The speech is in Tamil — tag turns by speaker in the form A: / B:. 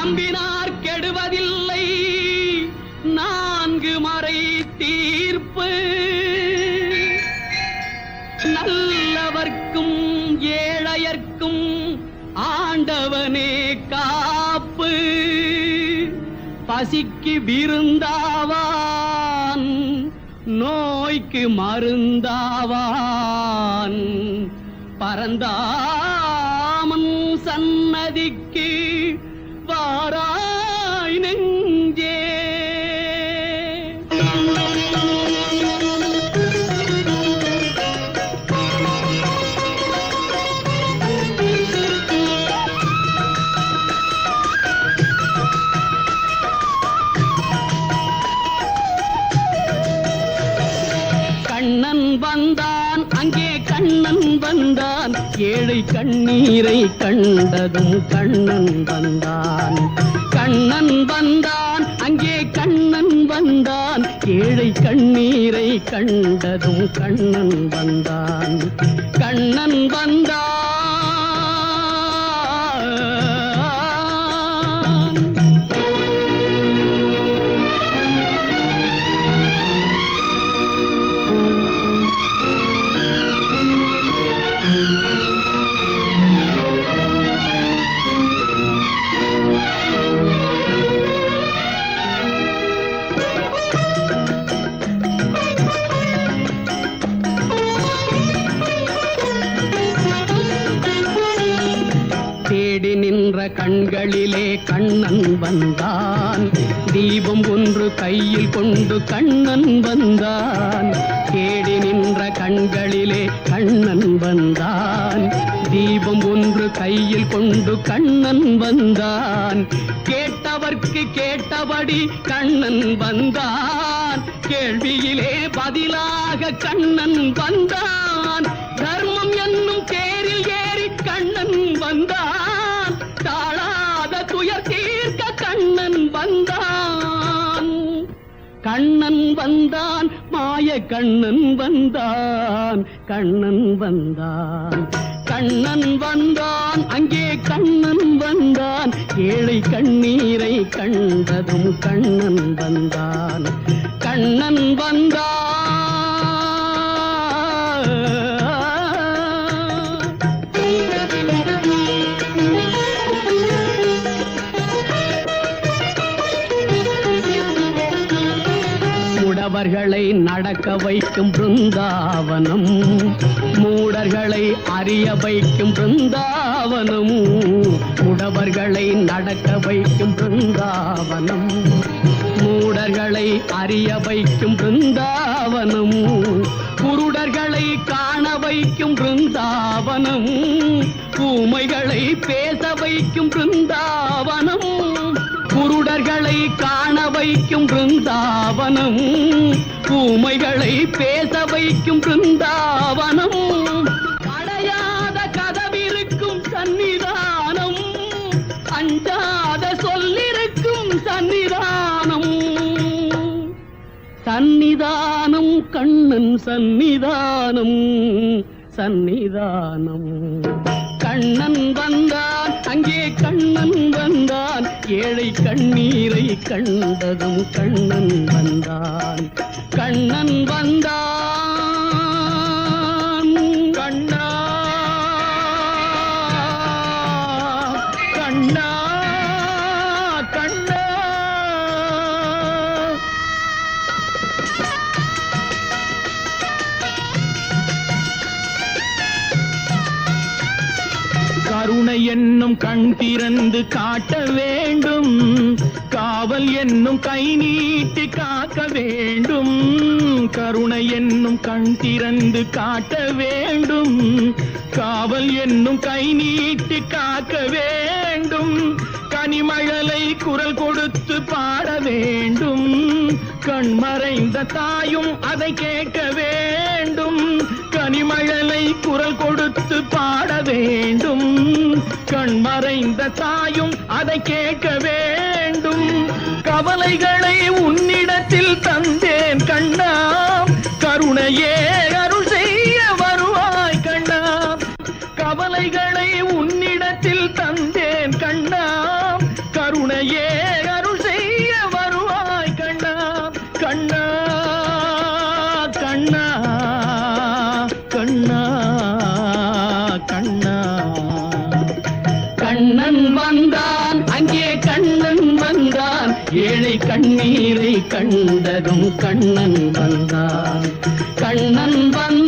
A: நம்பினார் கெடுவதில்லை நான்கு மறை தீர்ப்பு நல்லவர்க்கும் ஏழையர்க்கும் ஆண்டவனே காப்பு பசிக்கு விருந்தாவான் நோய்க்கு மருந்தாவான் பரந்தாமன் சன்னதிக்கு வாராய் நெஞ்சே. கண்ணன் வந்தான் அங்கே கண்ணன் வந்தான் ஏழை கண்ணீரை கண்டதும் கண்ணன் வந்தான். கண்ணன் வந்தான் அங்கே கண்ணன் வந்தான் ஏழை கண்ணீரை கண்டதும் கண்ணன் வந்தான். கண்ணன் வந்தான் தேடி நின்ற கண்களிலே கண்ணன் வந்தான். தீபம் ஒன்று கையில் கொண்டு கண்ணன் வந்தான். தேடி நின்ற கண்களிலே கண்ணன் வந்தான். தீபம் ஒன்று கையில் கொண்டு கண்ணன் வந்தான். கேட்டவர்க்கு கேட்டபடி கண்ணன் வந்தான். கேள்வியிலே பதிலாக கண்ணன் வந்தான். தர்மம் என்னும் தேரில் ஏறி கண்ணன் வந்தான். தாழாத துயர் தீர்க்க கண்ணன் வந்தான். கண்ணன் வந்தான் மாய கண்ணன் வந்தான். கண்ணன் வந்தான் கண்ணன் வந்தான் அங்கே கண்ணன் வந்தான் ஏழை கண்ணீரை கண்டதும் கண்ணன் வந்தான். கண்ணன் வந்தான் முடவர்களை நடக்க வைக்கும் பிருந்தாவனம். மூடர்களை அறிய வைக்கும் பிருந்தாவனம். முடவர்களை நடக்க வைக்கும் பிருந்தாவனம். மூடர்களை அறிய வைக்கும் பிருந்தாவனம். குருடர்களை காண வைக்கும் பிருந்தாவனம். ஊமைகளை பேச வைக்கும் பிருந்தாவனம். குருடர்களை காண வைக்கும் பிருந்தாவனம். ஊமைகளை பேச வைக்கும் பிருந்தாவனம். அடையாத கதவிருக்கும் சன்னிதானம். அஞ்சாத சொல்லிருக்கும் சன்னிதானம். சன்னிதானம் கண்ணன் சன்னிதானம். சன்னிதானம் கண்ணன் வந்தான் அங்கே கண்ணன் வந்தான் ஏழை கண்ணீரை கண்டதும் கண்ணன் வந்தான். கண்ணன் வந்தான். கண்ணா கண்ணா கண்ணா கருணை என்னும் கண் திறந்து காட்ட வேண்டும். காவல் என்னும் கை நீட்டி காக்க வேண்டும். கருணை என்னும் கண் திறந்து காட்ட வேண்டும். காவல் என்னும் கை நீட்டி காக்க வேண்டும். கனிமழலை குரல் கொடுத்து பாட வேண்டும். கண்மறைந்த தாயும் அதை கேட்க வேண்டும். கனிமழலை குரல் கொடுத்து பாட வேண்டும். கண்மறைந்த தாயும் அதை கேட்க வேண்டும். கவலைகளை உன்னிடத்தில் தந்தேன் கண்ணா. கருணையே அருள் செய்ய வருவாய் கண்ணா. கவலைகளை உன்னிடத்தில் தந்தேன் கண்ணா. கருணை
B: கண்ணீரை கண்டதும் கண்ணன் வந்தான். கண்ணன் வந்தான்.